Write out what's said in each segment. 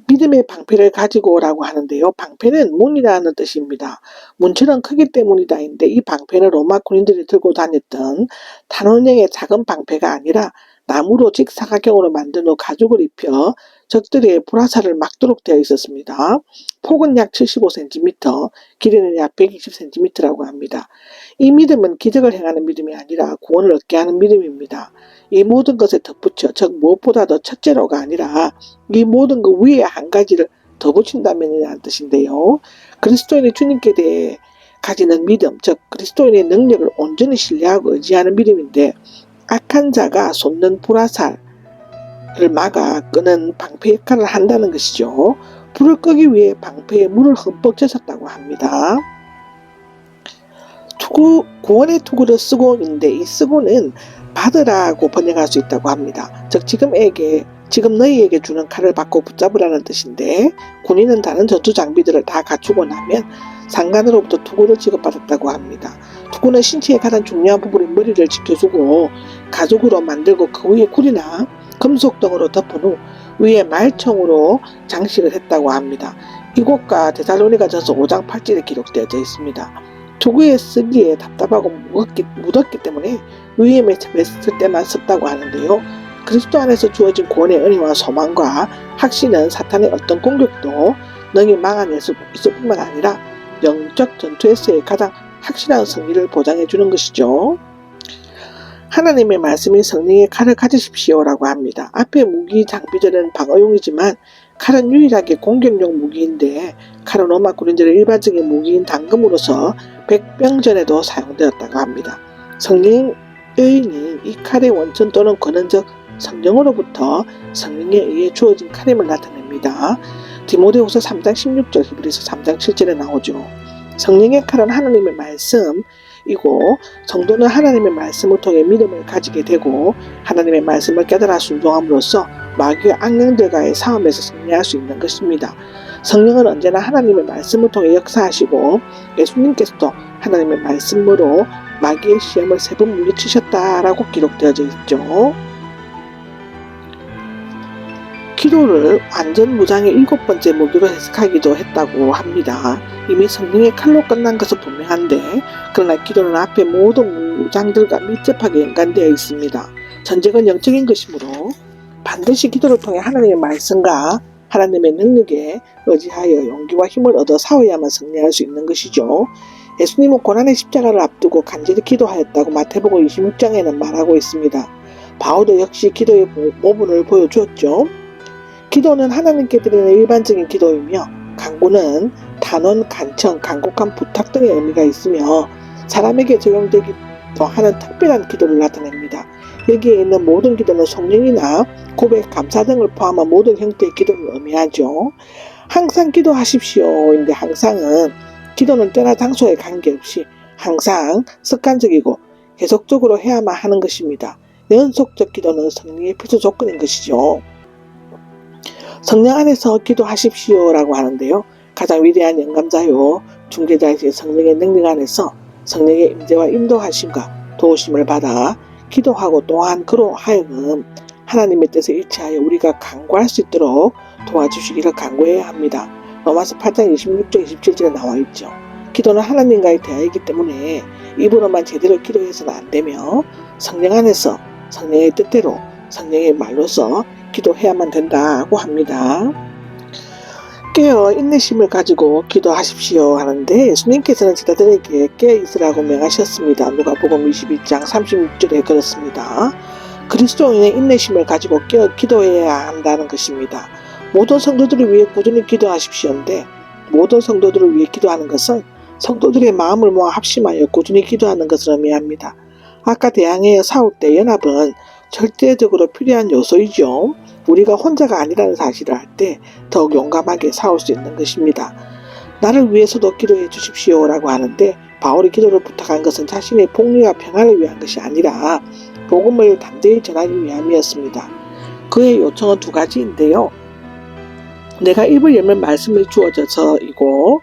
믿음의 방패를 가지고 오라고 하는데요. 방패는 문이라는 뜻입니다. 문처럼 크기 때문이다인데 이 방패는 로마 군인들이 들고 다녔던 단원형의 작은 방패가 아니라 나무로 직사각형으로 만든 후 가죽을 입혀 적들의 불화살을 막도록 되어 있었습니다. 폭은 약 75cm, 길이는 약 120cm라고 합니다. 이 믿음은 기적을 행하는 믿음이 아니라 구원을 얻게 하는 믿음입니다. 이 모든 것에 덧붙여, 즉 무엇보다도 첫째로가 아니라 이 모든 것 위에 한 가지를 더 붙인다면이라는 뜻인데요. 그리스도인이 주님께 대해 가지는 믿음, 즉 그리스도인의 능력을 온전히 신뢰하고 의지하는 믿음인데, 악한 자가 솟는 불화살을 막아 끄는 방패 역할을 한다는 것이죠. 불을 끄기 위해 방패에 물을 흠뻑 젖었다고 합니다. 구원의 투구를 쓰고 있는데 이 쓰고는 받으라고 번역할 수 있다고 합니다. 즉 지금 너희에게 주는 칼을 받고 붙잡으라는 뜻인데, 군인은 다른 전투 장비들을 다 갖추고 나면 상관으로부터 투구를 지급받았다고 합니다. 투구는 신체의 가장 중요한 부분인 머리를 지켜주고 가죽으로 만들고 그 위에 굴이나 금속 등으로 덮은 후 위에 말총으로 장식을 했다고 합니다. 이곳과 데살로니가전서 5장 8절에 기록되어져 있습니다. 투구에 쓰기에 답답하고 묻었기 때문에 위험에 처했을 때만 썼다고 하는데요. 그리스도 안에서 주어진 구원의 은혜와 소망과 확신은 사탄의 어떤 공격도 능히 막아낼 수 있을 뿐만 아니라 영적 전투에서의 가장 확실한 승리를 보장해 주는 것이죠. 하나님의 말씀이 성령의 칼을 가지십시오라고 합니다. 앞에 무기 장비들은 방어용이지만 칼은 유일하게 공격용 무기인데, 칼은 로마 군인들의 일반적인 무기인 단검으로서 백병전에도 사용되었다고 합니다. 성령 의인이 이 칼의 원천 또는 권한, 즉 성령으로부터 성령에 의해 주어진 칼임을 나타냅니다. 디모데후서 3장 16절, 히브리서 3장 7절에 나오죠. 성령의 칼은 하나님의 말씀이고, 성도는 하나님의 말씀을 통해 믿음을 가지게 되고 하나님의 말씀을 깨달아 순종함으로써 마귀와 악령들과의 싸움에서 승리할 수 있는 것입니다. 성령은 언제나 하나님의 말씀을 통해 역사하시고, 예수님께서도 하나님의 말씀으로 마귀의 시험을 3번 물리치셨다라고 기록되어져 있죠. 기도를 완전 무장의 7번째 무기로 해석하기도 했다고 합니다. 이미 성령의 칼로 끝난 것은 분명한데, 그러나 기도는 앞에 모든 무장들과 밀접하게 연관되어 있습니다. 전쟁은 영적인 것이므로 반드시 기도를 통해 하나님의 말씀과 하나님의 능력에 의지하여 용기와 힘을 얻어 싸워야만 승리할 수 있는 것이죠. 예수님은 고난의 십자가를 앞두고 간절히 기도하였다고 마태복음 26장에는 말하고 있습니다. 바울도 역시 기도의 모분을 보여주었죠. 기도는 하나님께 드리는 일반적인 기도이며, 간구는 단언, 간청, 간곡한 부탁 등의 의미가 있으며 사람에게 적용되기도 하는 특별한 기도를 나타냅니다. 여기에 있는 모든 기도는 성령이나 고백, 감사 등을 포함한 모든 형태의 기도를 의미하죠. 항상 기도하십시오인데, 항상은 기도는 때나 장소에 관계없이 항상 습관적이고 계속적으로 해야만 하는 것입니다. 연속적 기도는 승리의 필수 조건인 것이죠. 성령 안에서 기도하십시오라고 하는데요. 가장 위대한 영감자요 중재자이신 성령의 능력 안에서 성령의 임재와 인도하심과 도우심을 받아 기도하고, 또한 그로 하여금 하나님의 뜻에 일치하여 우리가 간구할 수 있도록 도와주시기를 간구해야 합니다. 로마서 8장 26절 27절에 나와 있죠. 기도는 하나님과의 대화이기 때문에 입으로만 제대로 기도해서는 안 되며, 성령 안에서 성령의 뜻대로 성령의 말로서 기도해야만 된다고 합니다. 깨어 인내심을 가지고 기도하십시오 하는데, 예수님께서는 제자들에게 깨어 있으라고 명하셨습니다. 누가복음 22장 36절에 그렇습니다. 그리스도인의 인내심을 가지고 깨어 기도해야 한다는 것입니다. 모든 성도들을 위해 꾸준히 기도하십시오인데, 모든 성도들을 위해 기도하는 것은 성도들의 마음을 모아 합심하여 꾸준히 기도하는 것을 의미합니다. 아까 대항해 싸울 때 연합은 절대적으로 필요한 요소이죠. 우리가 혼자가 아니라는 사실을 알 때 더욱 용감하게 싸울 수 있는 것입니다. 나를 위해서도 기도해 주십시오라고 하는데, 바울이 기도를 부탁한 것은 자신의 복리와 평안을 위한 것이 아니라 복음을 담대히 전하기 위함이었습니다. 그의 요청은 2가지인데요. 내가 입을 열면 말씀이 주어져서이고,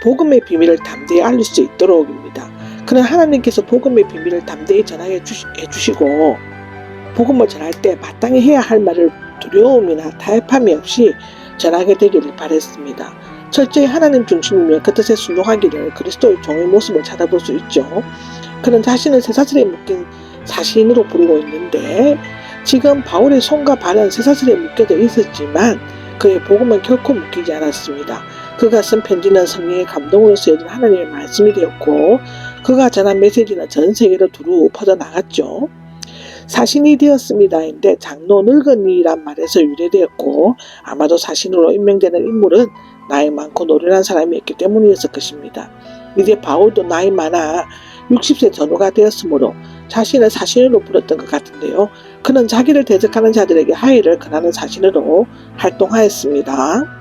복음의 비밀을 담대히 알릴 수 있도록입니다. 그는 하나님께서 복음의 비밀을 담대히 전하게 해주시고, 복음을 전할 때 마땅히 해야 할 말을 두려움이나 타협함이 없이 전하게 되기를 바랬습니다. 철저히 하나님 중심이며 그 뜻에 순종하기를 그리스도의 종의 모습을 찾아볼 수 있죠. 그는 자신을 쇠사슬에 묶인 사신으로 부르고 있는데 지금 바울의 손과 발은 쇠사슬에 묶여져 있었지만 그의 복음은 결코 묶이지 않았습니다. 그가 쓴 편지는 성령의 감동으로 쓰여진 하나님의 말씀이 되었고 그가 전한 메시지는 전 세계로 두루 퍼져나갔죠. 사신이 되었습니다인데 장로 늙은이란 말에서 유래되었고 아마도 사신으로 임명되는 인물은 나이 많고 노련한 사람이었기 때문이었을 것입니다. 이제 바울도 나이 많아 60세 전후가 되었으므로 자신을 사신으로 불렀던 것 같은데요. 그는 자기를 대적하는 자들에게 하의를 권하는 사신으로 활동하였습니다.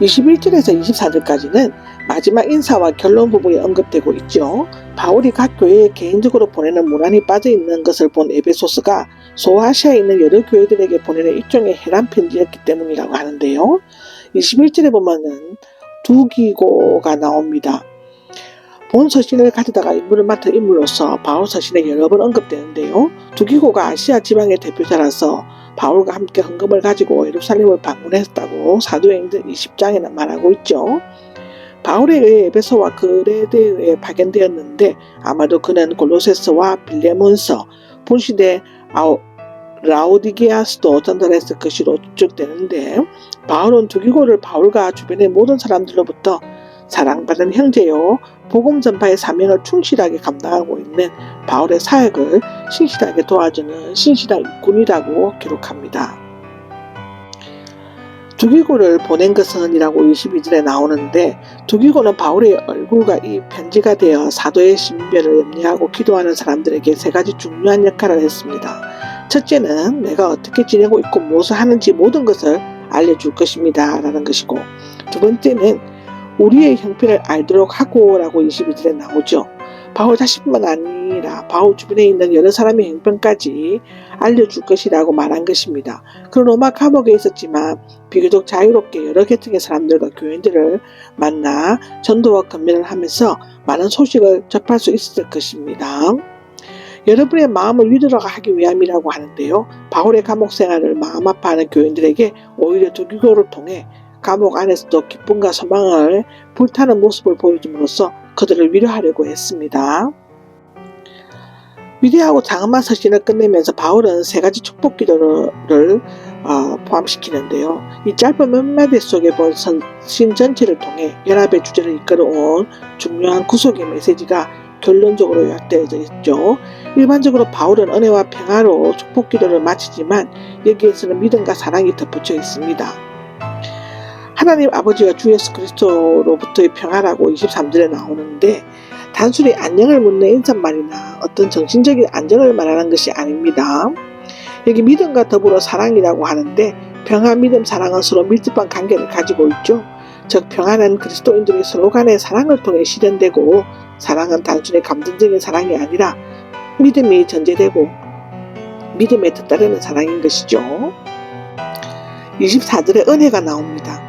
21절에서 24절까지는 마지막 인사와 결론 부분이 언급되고 있죠. 바울이 각 교회에 개인적으로 보내는 문안이 빠져있는 것을 본 에베소서가 소아시아에 있는 여러 교회들에게 보내는 일종의 해란 편지였기 때문이라고 하는데요. 21절에 보면은 두기고가 나옵니다. 본 서신을 가져다가 임무를 맡은 인물로서 바울 서신에 여러 번 언급되는데요. 두기고가 아시아 지방의 대표자라서 바울과 함께 헌금을 가지고 예루살렘을 방문했다고 사도행전 20장에는 말하고 있죠. 바울에 의해 에베소와 그레데에 파견되었는데 아마도 그는 골로새서와 빌레몬서, 본시대 라오디게아스도 전달했을 것으로 추측되는데 바울은 두기고를 바울과 주변의 모든 사람들로부터 사랑받은 형제요 복음 전파의 사명을 충실하게 감당하고 있는 바울의 사역을 신실하게 도와주는 신실한 일꾼이라고 기록합니다. 두기고를 보낸 것은 이라고 22절에 나오는데 두기고는 바울의 얼굴과 이 편지가 되어 사도의 신변을 염려하고 기도하는 사람들에게 세 가지 중요한 역할을 했습니다. 첫째는 내가 어떻게 지내고 있고 무엇을 하는지 모든 것을 알려줄 것입니다 라는 것이고 두 번째는 우리의 형편을 알도록 하고 라고 22절에 나오죠. 바울 자신뿐만 아니라 바울 주변에 있는 여러 사람의 형편까지 알려줄 것이라고 말한 것입니다. 그는 로마 감옥에 있었지만 비교적 자유롭게 여러 계층의 사람들과 교인들을 만나 전도와 권면을 하면서 많은 소식을 접할 수 있었을 것입니다. 여러분의 마음을 위로하게 하기 위함이라고 하는데요. 바울의 감옥 생활을 마음 아파하는 교인들에게 오히려 두기고를 통해 감옥 안에서도 기쁨과 소망을 불타는 모습을 보여줌으로써 그들을 위로하려고 했습니다. 위대하고 장엄한 서신을 끝내면서 바울은 세 가지 축복 기도를 포함시키는데요. 이 짧은 몇 마디 속에 본 서신 전체를 통해 연합의 주제를 이끌어온 중요한 구속의 메시지가 결론적으로 요약되어져 있죠. 일반적으로 바울은 은혜와 평화로 축복 기도를 마치지만 여기에서는 믿음과 사랑이 덧붙여 있습니다. 하나님 아버지와 주 예수 그리스도로부터의 평화라고 23절에 나오는데 단순히 안녕을 묻는 인사말이나 어떤 정신적인 안정을 말하는 것이 아닙니다. 여기 믿음과 더불어 사랑이라고 하는데 평화, 믿음, 사랑은 서로 밀접한 관계를 가지고 있죠. 즉 평화는 그리스도인들이 서로 간의 사랑을 통해 실현되고 사랑은 단순히 감정적인 사랑이 아니라 믿음이 전제되고 믿음에 따르는 사랑인 것이죠. 24절에 은혜가 나옵니다.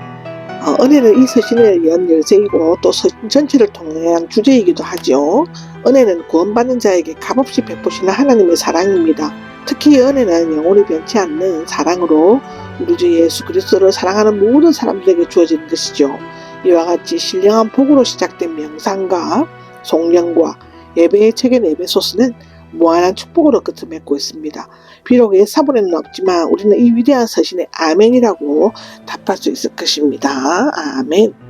은혜는 이 서신의 연 열쇠이고 또 서신 전체를 통한 주제이기도 하죠. 은혜는 구원받는 자에게 값없이 베푸시는 하나님의 사랑입니다. 특히 은혜는 영원히 변치 않는 사랑으로 우리 주 예수 그리스도를 사랑하는 모든 사람들에게 주어지는 것이죠. 이와 같이 신령한 복으로 시작된 명상과 송령과 예배의 책인 에베소서는 무한한 축복으로 끝을 맺고 있습니다. 비록 옛사본에는 없지만 우리는 이 위대한 서신에 아멘이라고 답할 수 있을 것입니다. 아멘.